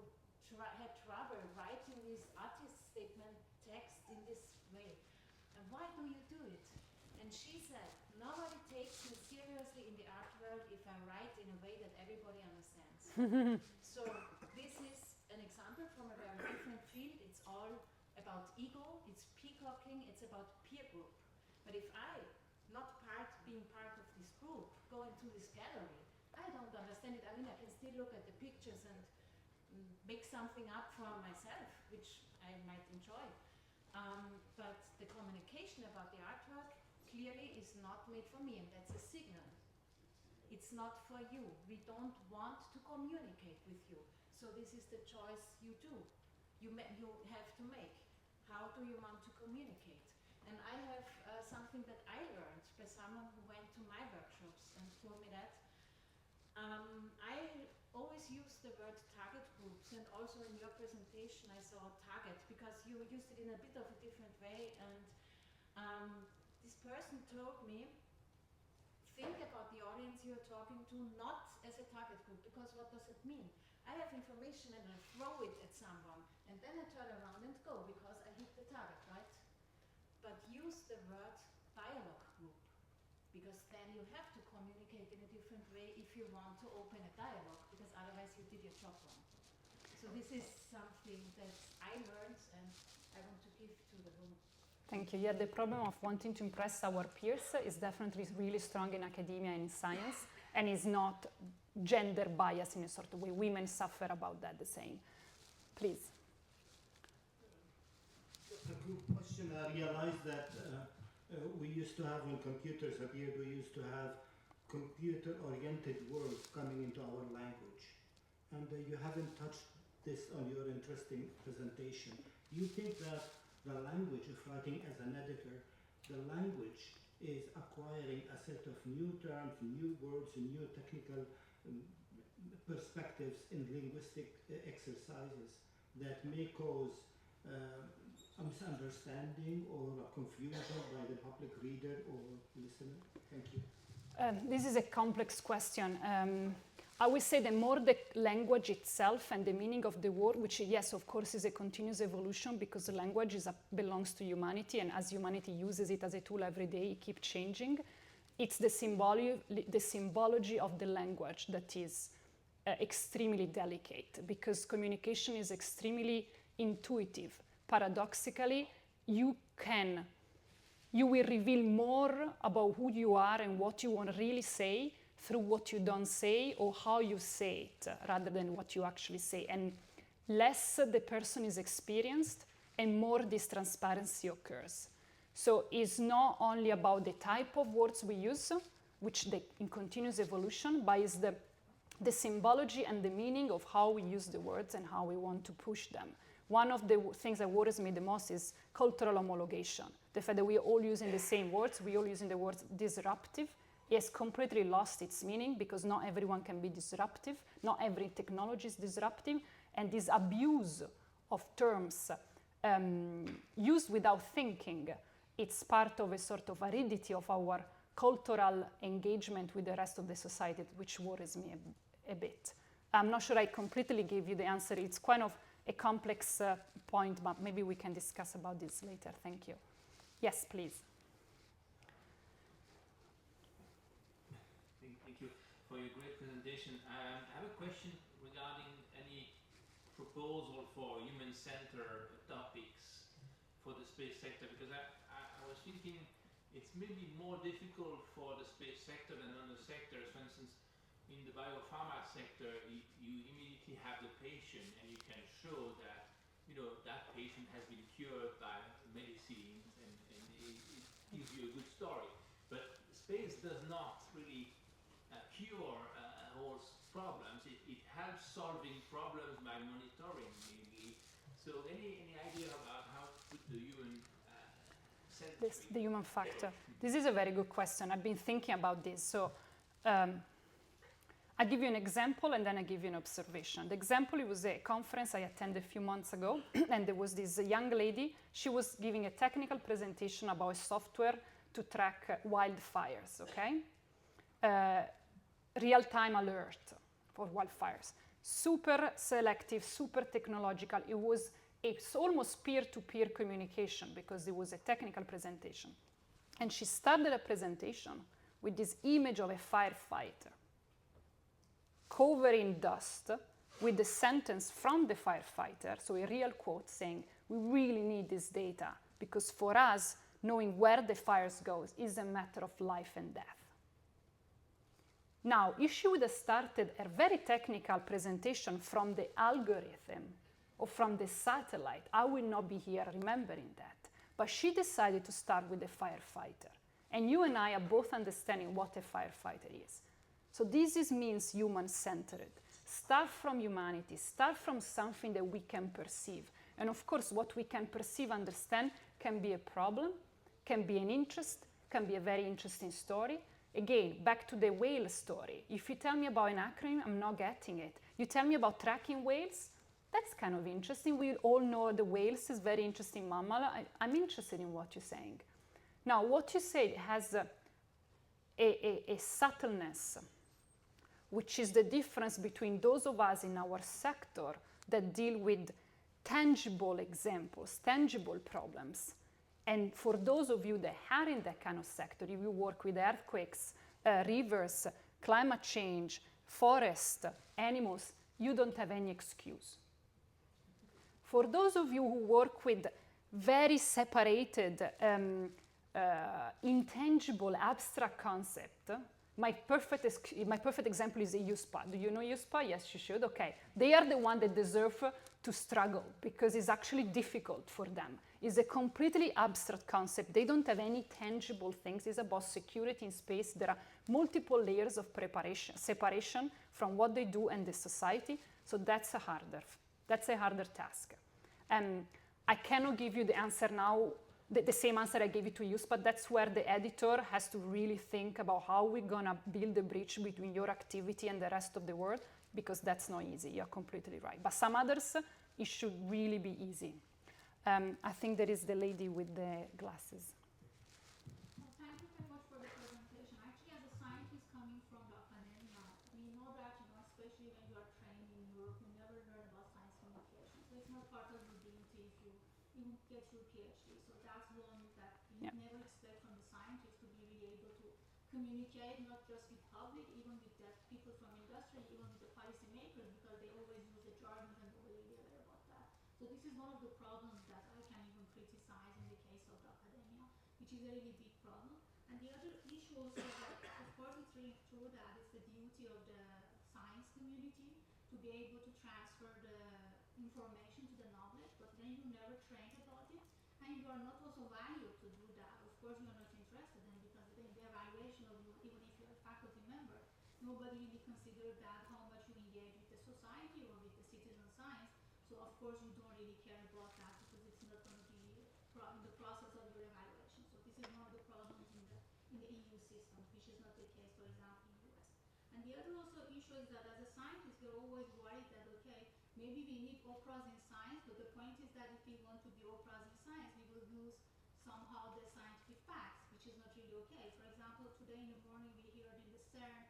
had trouble writing this artist statement text in this way. And why do you do it? And she said, nobody takes me seriously in the art world if I write in a way that everybody understands. So this is an example from a very different field. It's all about ego, it's peacocking, it's about peer group. But if I, not being part of this group, go into this gallery, I don't understand it. I mean, I can still look at the pictures and make something up for myself, which I might enjoy. But the communication about the artwork clearly is not made for me, and that's a signal. It's not for you. We don't want to communicate with you. So this is the choice you do. You have to make. How do you want to communicate? And I have something that I learned by someone who went to my workshops and told me that. I always use the word target groups, and also in your presentation I saw target because you used it in a bit of a different way. And this person told me, think about the audience you're talking to not as a target group, because what does it mean? I have information and I throw it at someone, and then I turn around and go because I hit the target, right? But use the word dialogue group, because then you have to communicate in a different way if you want to open a dialogue, because otherwise you did your job wrong. So this is something that I learned and I want to give to the room. Thank you. Yeah, the problem of wanting to impress our peers is definitely really strong in academia and in science, and is not gender bias in a sort of way. Women suffer about that the same. Please. Just a quick question. I realized that we used to have, when computers appeared, we used to have computer-oriented words coming into our language. And you haven't touched this on your interesting presentation. Do you think that the language of writing as an editor, the language is acquiring a set of new terms, new words, and new technical perspectives in linguistic exercises that may cause a misunderstanding or a confusion by the public reader or listener? Thank you. This is a complex question. I would say the more the language itself and the meaning of the word, which yes, of course, is a continuous evolution, because the language belongs to humanity, and as humanity uses it as a tool every day, it keeps changing. It's the symbology of the language that is extremely delicate, because communication is extremely intuitive. Paradoxically, you will reveal more about who you are and what you want to really say through what you don't say or how you say it, rather than what you actually say. And less the person is experienced, and more this transparency occurs. So it's not only about the type of words we use, which in continuous evolution, but it's the symbology and the meaning of how we use the words and how we want to push them. One of the things that worries me the most is cultural homologation. The fact that we are all using the same words, we are all using the word disruptive, has completely lost its meaning, because not everyone can be disruptive, not every technology is disruptive, and this abuse of terms used without thinking, it's part of a sort of aridity of our cultural engagement with the rest of the society, which worries me a bit. I'm not sure I completely gave you the answer. It's kind of a complex point, but maybe we can discuss about this later. Thank you. Yes, please. Thank you for your great presentation. I have a question regarding any proposal for human-centered topics for the space sector, because I was thinking it's maybe more difficult for the space sector than other sectors. For instance, in the biopharma sector, you immediately have the patient, and you can show that that patient has been cured by medicines, and it gives you a good story. But space does not really cure all problems. It helps solving problems by monitoring, maybe. So any idea about how to put the human centric? The human factor. This is a very good question. I've been thinking about this. So I'll give you an example and then I'll give you an observation. The example, it was a conference I attended a few months ago, and there was this young lady. She was giving a technical presentation about software to track wildfires, okay? Real-time alert for wildfires. Super selective, super technological. It's almost peer-to-peer communication because it was a technical presentation. And she started a presentation with this image of a firefighter covered in dust with the sentence from the firefighter, so a real quote saying, we really need this data because for us, knowing where the fires goes is a matter of life and death. Now, if she would have started a very technical presentation from the algorithm or from the satellite, I would not be here remembering that. But she decided to start with the firefighter. And you and I are both understanding what a firefighter is. So this means human-centered. Start from humanity, start from something that we can perceive. And of course, what we can perceive, understand, can be a problem, can be an interest, can be a very interesting story. Again, back to the whale story. If you tell me about an acronym, I'm not getting it. You tell me about tracking whales, that's kind of interesting. We all know the whales is very interesting mammal. I'm interested in what you're saying. Now, what you say has a subtleness, which is the difference between those of us in our sector that deal with tangible examples, tangible problems. And for those of you that are in that kind of sector, if you work with earthquakes, rivers, climate change, forest, animals, you don't have any excuse. For those of you who work with very separated, intangible, abstract concept, my perfect example is a USPA. Do you know USPA? Yes, you should. Okay. They are the ones that deserve to struggle because it's actually difficult for them. It's a completely abstract concept. They don't have any tangible things. It's about security in space. There are multiple layers of separation from what they do and the society. So that's a harder task. I cannot give you the answer now, the same answer I gave you to use, but that's where the editor has to really think about how we're gonna build a bridge between your activity and the rest of the world, because that's not easy. You're completely right. But some others, it should really be easy. I think there is the lady with the glasses. Well, thank you very much for the presentation. Actually, as a scientist coming from the academia, we know that, especially when you are trained in Europe, you never learn about science communication. So it's not part of your DNA if you even get your PhD. So that's one that you never expect from the scientist to be really able to communicate, not just with public, even with the people from industry, even with the policymakers, because they always use the jargon and nobody really aware about that. So this is one of the problems that I can even criticize in the case of the academia, which is a really big problem. And the other issue also that, of course, it's really true that it's the duty of the science community to be able to transfer the information to the knowledge, but then you never train about it, and you are not also valued to do that. Of course, you are not interested in, because in the evaluation of you, even if you're a faculty member, nobody really considers that how much you engage with the society or with the citizen science. So of course you don't really care about that because it's not going to be in the process of your evaluation. So this is one of the problems in the EU system, which is not the case, for example, in US. And the other also issue is that as a scientist, we're always worried that, okay, maybe we need operas in science, but the point is that if we want to be operas in science, we will lose somehow the scientific facts, which is not really okay. For example, today in the morning we heard in the CERN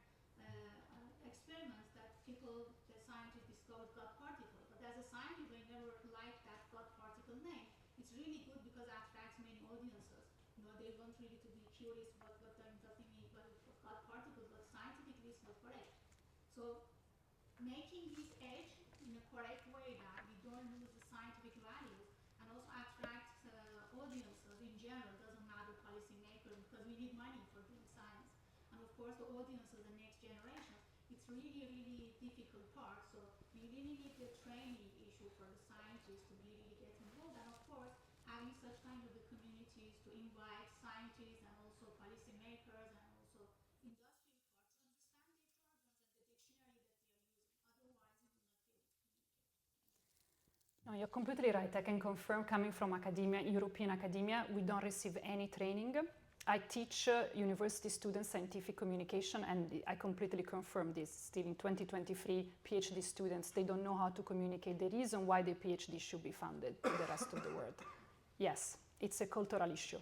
experiments that the scientists discovered God particle. But as a scientist, I never liked that God particle name. It's really good because it attracts many audiences. They want really to be curious what does it mean by God particle, but scientifically it's not correct. So making this edge in a correct way that we don't lose the scientific values and also attract audiences in general, doesn't matter policymakers, because we need money for doing science. And of course the audiences, the next generation, it's really, really difficult part. So we really need the training issue for the scientists to really get involved. And of course, having such kind of the communities to invite scientists and also policymakers and also industry parts to understand their jargons and the dictionary that they are using. Otherwise, it will not be able to communicate. No, you're completely right. I can confirm, coming from academia, European academia, we don't receive any training. I teach university students scientific communication, and I completely confirm this. Still in 2023, PhD students, they don't know how to communicate the reason why the PhD should be funded to the rest of the world. Yes, it's a cultural issue.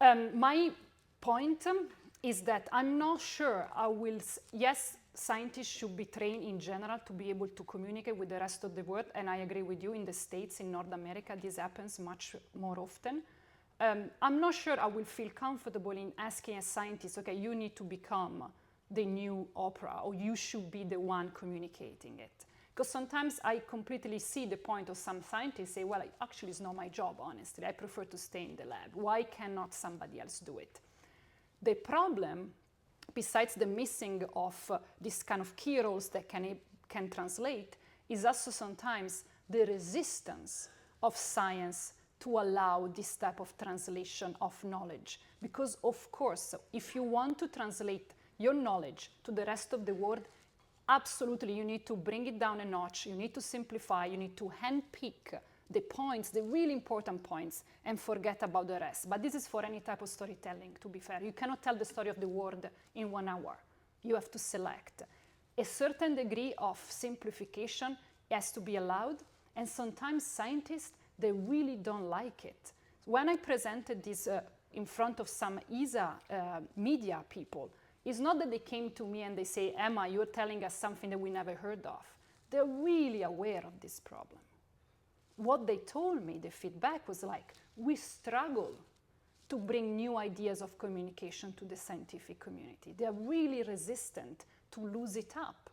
My point is that I'm not sure I will, yes, scientists should be trained in general to be able to communicate with the rest of the world, and I agree with you, in the States, in North America, this happens much more often. I'm not sure I will feel comfortable in asking a scientist, okay, you need to become the new Oprah, or you should be the one communicating it. Because sometimes I completely see the point of some scientists say, well, actually it's not my job, honestly. I prefer to stay in the lab. Why cannot somebody else do it? The problem, besides the missing of this kind of key roles that can translate, is also sometimes the resistance of science to allow this type of translation of knowledge. Because of course, if you want to translate your knowledge to the rest of the world, absolutely you need to bring it down a notch, you need to simplify, you need to handpick the points, the really important points, and forget about the rest. But this is for any type of storytelling, to be fair. You cannot tell the story of the world in 1 hour. You have to select. A certain degree of simplification has to be allowed, and sometimes scientists, they really don't like it. When I presented this in front of some ESA media people, it's not that they came to me and they say, Emma, you're telling us something that we never heard of. They're really aware of this problem. What they told me, the feedback was like, we struggle to bring new ideas of communication to the scientific community. They're really resistant to lose it up.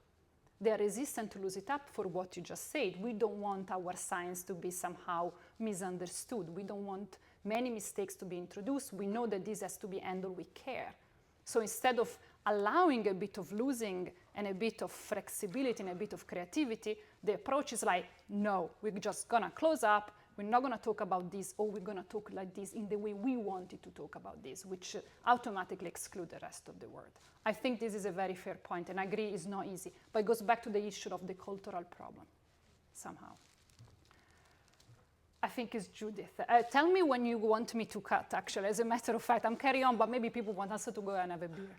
They're resistant to lose it up for what you just said. We don't want our science to be somehow misunderstood. We don't want many mistakes to be introduced. We know that this has to be handled with care. So instead of allowing a bit of losing and a bit of flexibility and a bit of creativity, the approach is like, no, we're just gonna close up, we're not gonna talk about this, or we're gonna talk like this in the way we wanted to talk about this, which automatically exclude the rest of the world. I think this is a very fair point, and I agree it's not easy, but it goes back to the issue of the cultural problem, somehow. I think it's Judith. Tell me when you want me to cut, actually, as a matter of fact. I'm carrying on, but maybe people want us to go and have a beer.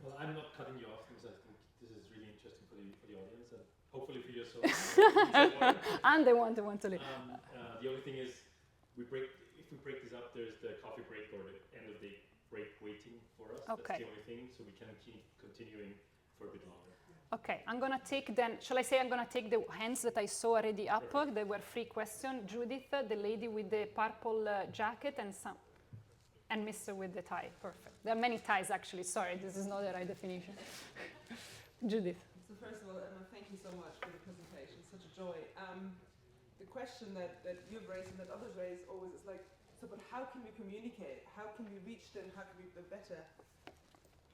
Well, I'm not cutting you off because I think this is really interesting for the audience and hopefully for yourself. And they want to leave. The only thing is, if we break this up, there's the coffee break or the end of the break waiting for us. Okay. That's the only thing, so we can keep continuing for a bit longer. Okay, I'm gonna take then, shall I say I'm gonna take the hands that I saw already up. There were 3 questions. Judith, the lady with the purple jacket, and Mr. with the tie. Perfect. There are many ties, actually. Sorry, this is not the right definition. Judith. So first of all, Emma, thank you so much for the presentation. Such a joy. The question that you've raised and that others raise always is like, so but how can we communicate? How can we reach them? How can we do better?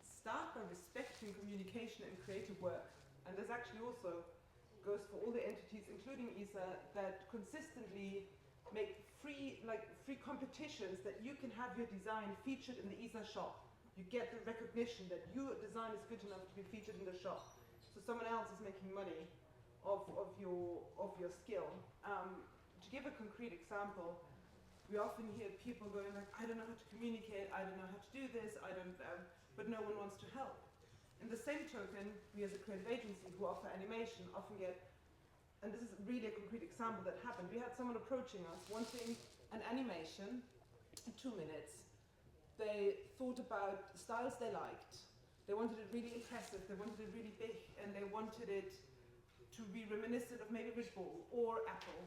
Start by respecting communication and creative work. And this actually also goes for all the entities, including ESA, that consistently make free competitions that you can have your design featured in the ESA shop. You get the recognition that your design is good enough to be featured in the shop. So someone else is making money of your skill. To give a concrete example, we often hear people going like, I don't know how to communicate, I don't know how to do this, but no one wants to help. In the same token, we as a creative agency who offer animation often get, and this is really a concrete example that happened, we had someone approaching us wanting an animation in 2 minutes. They thought about styles they liked, they wanted it really impressive, they wanted it really big, and they wanted it to be reminiscent of maybe Red Bull or Apple.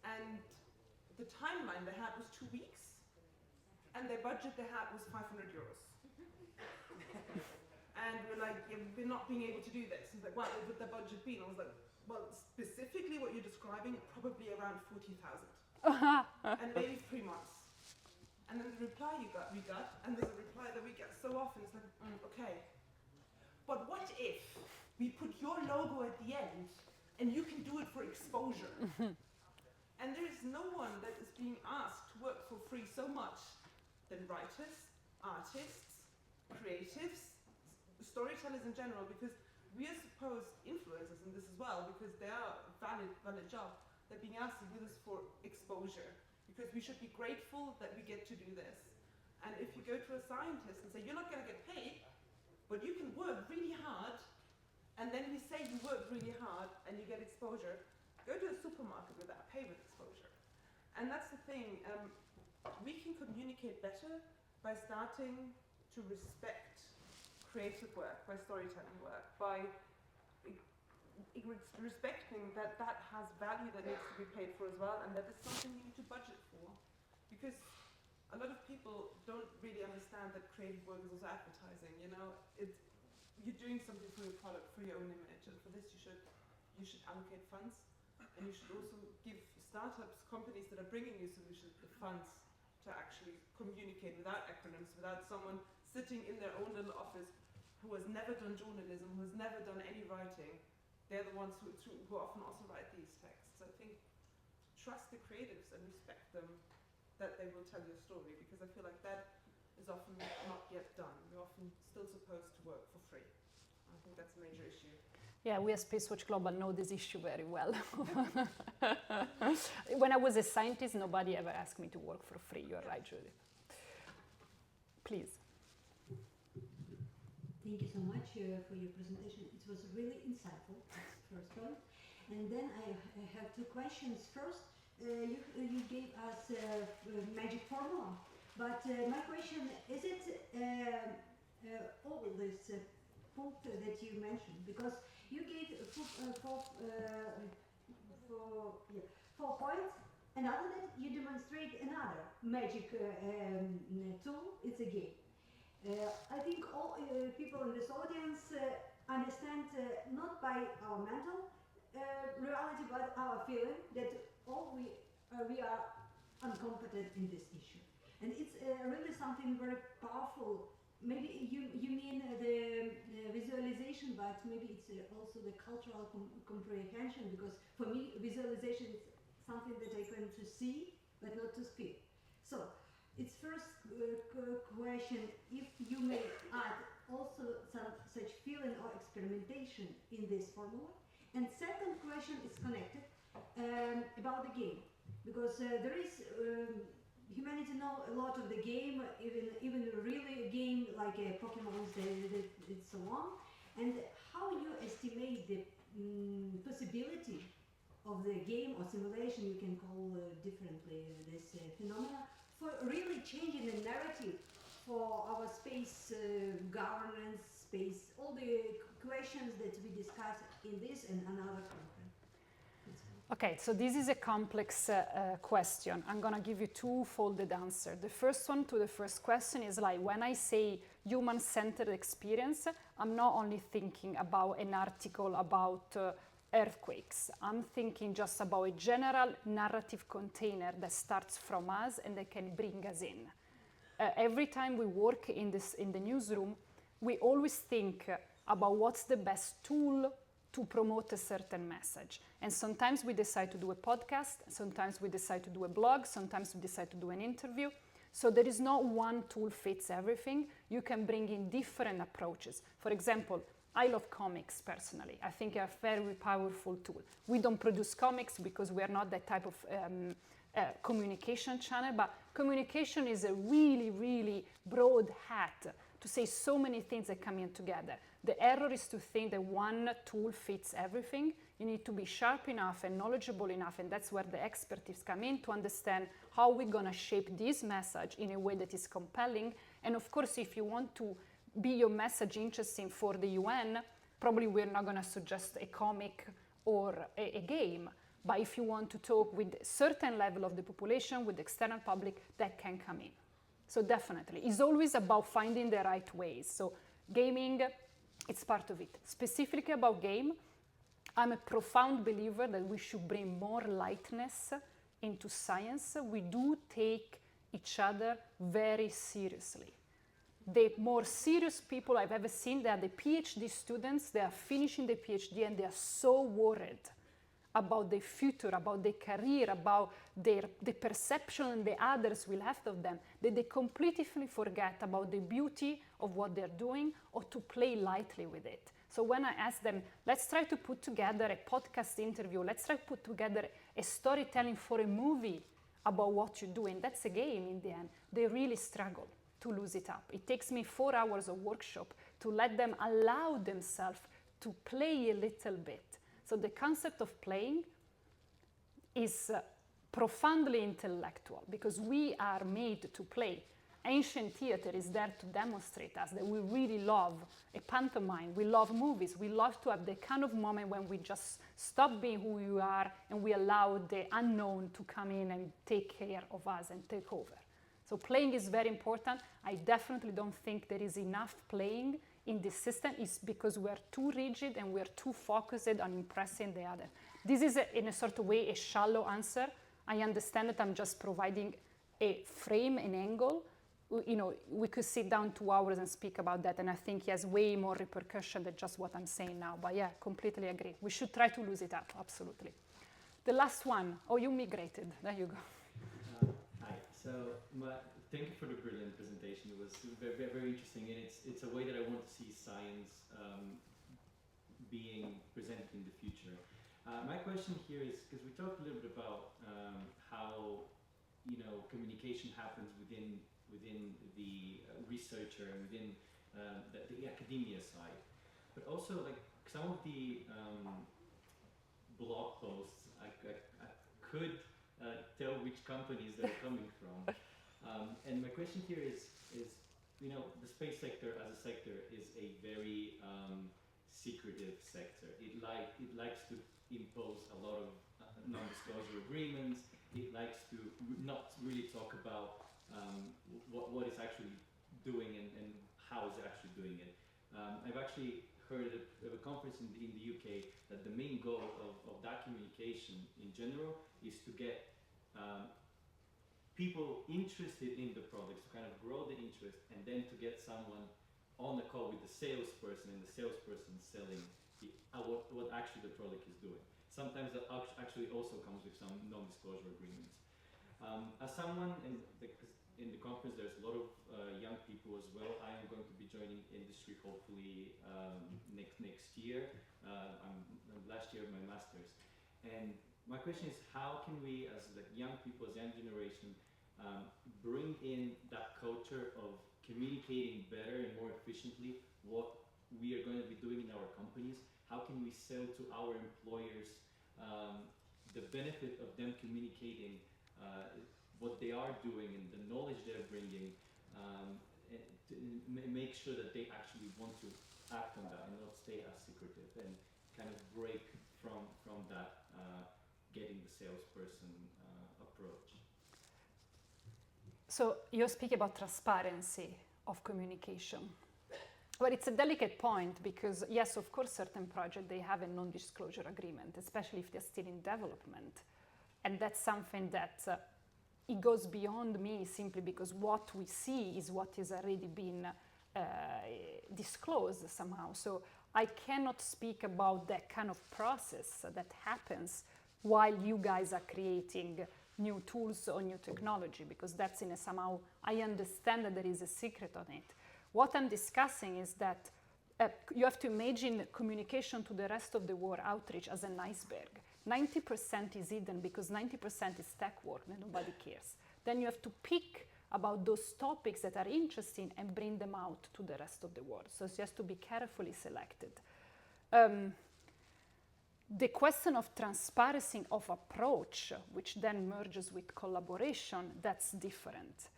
And the timeline they had was 2 weeks, and the budget they had was 500 euros. And we're like, yeah, we're not being able to do this. He's like, well, what would the budget be? And I was like, well, specifically what you're describing, probably around 40,000. And maybe 3 months. And then the reply we got, and there's a reply that we get so often, it's like, okay. But what if we put your logo at the end, and you can do it for exposure? And there is no one that is being asked to work for free so much than writers, artists, creatives, storytellers in general, because we are supposed influencers in this as well, because they are a valid job. They're being asked to do this for exposure, because we should be grateful that we get to do this. And if you go to a scientist and say, you're not going to get paid, but you can work really hard, and then we say you work really hard and you get exposure, go to a supermarket without pay with exposure. And that's the thing, we can communicate better by starting to respect creative work, by storytelling work, by respecting that that has value that needs to be paid for as well, and that is something you need to budget for. Because a lot of people don't really understand that creative work is also advertising, you know? You're doing something for your product, for your own image, and for this you should allocate funds, and you should also give startups, companies that are bringing you solutions, the funds to actually communicate without acronyms, without someone sitting in their own little office who has never done journalism, who has never done any writing. They're the ones who often also write these texts. I think trust the creatives and respect them, that they will tell your story, because I feel like that is often not yet done. We're often still supposed to work for free. I think that's a major issue. Yeah, we at Spacewatch Global know this issue very well. When I was a scientist, nobody ever asked me to work for free. You're right, Judith. Please. Thank you so much for your presentation. It was really insightful, that's the first one. And then I have two questions. First, you gave us a magic formula, but my question, is it all this point that you mentioned? Because you gave 4 points, and after that you demonstrate another magic tool. It's a game. I think all people in this audience understand not by our mental reality, but our feeling that all we are incompetent in this issue. And it's really something very powerful. Maybe you mean the visualization, but maybe it's also the cultural comprehension, because for me visualization is something that I can to see but not to speak. So it's first question, if you may add also some such feeling or experimentation in this formula. And second question is connected about the game, because there is humanity know a lot of the game, even really a game like Pokemon and so on. And how you estimate the possibility of the game or simulation, you can call differently this phenomena, for really changing the narrative for our space governance, space, all the questions that we discussed in this and another conference. Okay, so this is a complex question. I'm going to give you two-folded answer. The first one to the first question is like, when I say human-centered experience, I'm not only thinking about an article about earthquakes. I'm thinking just about a general narrative container that starts from us and that can bring us in. Every time we work in the newsroom, we always think about what's the best tool to promote a certain message. And sometimes we decide to do a podcast, sometimes we decide to do a blog, sometimes we decide to do an interview. So there is not one tool fits everything. You can bring in different approaches. For example, I love comics personally. I think they're a very powerful tool. We don't produce comics because we are not that type of communication channel, but communication is a really, really broad hat to say so many things that come in together. The error is to think that one tool fits everything. You need to be sharp enough and knowledgeable enough, and that's where the expertise come in, to understand how we're going to shape this message in a way that is compelling. And of course, if you want to be your message interesting for the UN, probably we're not going to suggest a comic or a game. But if you want to talk with a certain level of the population, with the external public, that can come in. So definitely, it's always about finding the right ways. So gaming, it's part of it. Specifically about game, I'm a profound believer that we should bring more lightness into science. We do take each other very seriously. The more serious people I've ever seen, they are the PhD students, they are finishing the PhD and they are so worried about their future, about their career, about the perception the others will have of them, that they completely forget about the beauty of what they're doing or to play lightly with it. So when I ask them, let's try to put together a podcast interview, let's try to put together a storytelling for a movie about what you're doing, that's a game in the end. They really struggle to lose it up. It takes me 4 hours of workshop to let them allow themselves to play a little bit. So the concept of playing is profoundly intellectual because we are made to play. Ancient theater is there to demonstrate us that we really love a pantomime, we love movies, we love to have the kind of moment when we just stop being who we are and we allow the unknown to come in and take care of us and take over. So playing is very important. I definitely don't think there is enough playing in this system. It's because we are too rigid and we are too focused on impressing the other. This is, in a sort of way, a shallow answer. I understand that I'm just providing a frame, an angle. You know, we could sit down 2 hours and speak about that, and I think he has way more repercussion than just what I'm saying now. But yeah, completely agree. We should try to lose it up, absolutely. The last one. Oh, you migrated. There you go. Hi. So, thank you for the brilliant presentation. It was very, very interesting, and it's a way that I want to see science being presented in the future. My question here is, because we talked a little bit about how, you know, communication happens within the researcher and within the academia side, but also like some of the blog posts, I could tell which companies they're coming from. And my question here is, you know, the space sector as a sector is a very secretive sector. It likes to impose a lot of non-disclosure agreements. It likes to not really talk about what it's actually doing and how it's actually doing it. I've actually heard of a conference in the UK that the main goal of that communication in general is to get people interested in the products, to kind of grow the interest, and then to get someone on the call with the salesperson, and the salesperson selling what actually the product is doing. Sometimes that actually also comes with some non-disclosure agreements. As someone in the conference, there's a lot of young people as well. I am going to be joining industry hopefully next year. Last year my master's, and my question is, how can we, as the young people, as young generation, bring in that culture of communicating better and more efficiently what we are going to be doing in our companies? How can we sell to our employers the benefit of them communicating what they are doing and the knowledge they're bringing, to make sure that they actually want to act on that and not stay as secretive, and kind of break from that getting the salesperson approach. So you speak about transparency of communication. Well, it's a delicate point because, yes, of course, certain projects, they have a non-disclosure agreement, especially if they're still in development. And that's something that it goes beyond me simply because what we see is what is already been disclosed somehow. So I cannot speak about that kind of process that happens while you guys are creating new tools or new technology, because that's in a somehow, I understand that there is a secret on it. What I'm discussing is that you have to imagine communication to the rest of the world outreach as an iceberg. 90% is hidden because 90% is tech work and nobody cares. Then you have to pick about those topics that are interesting and bring them out to the rest of the world. So it has to be carefully selected. The question of transparency of approach, which then merges with collaboration, that's different.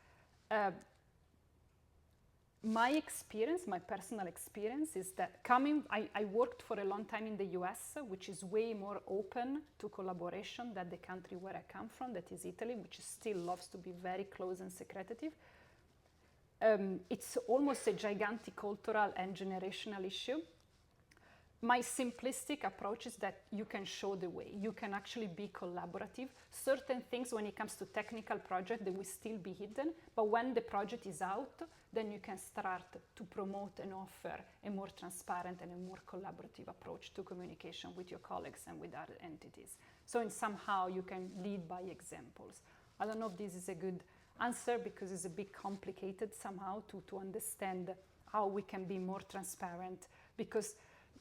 My experience, my personal experience is that I worked for a long time in the US, which is way more open to collaboration than the country where I come from, that is Italy, which still loves to be very close and secretive. It's almost a gigantic cultural and generational issue. My simplistic approach is that you can show the way. You can actually be collaborative. Certain things, when it comes to technical project, they will still be hidden. But when the project is out, then you can start to promote and offer a more transparent and a more collaborative approach to communication with your colleagues and with other entities. So in somehow you can lead by examples. I don't know if this is a good answer because it's a bit complicated somehow to understand how we can be more transparent, because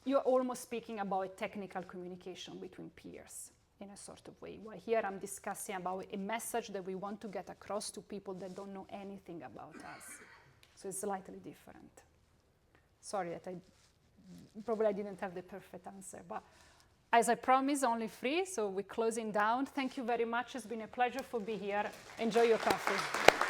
you're almost speaking about technical communication between peers in a sort of way. While here I'm discussing about a message that we want to get across to people that don't know anything about us. So it's slightly different. Sorry that I didn't have the perfect answer, but as I promised, only 3, so we're closing down. Thank you very much. It's been a pleasure for being here. Enjoy your coffee.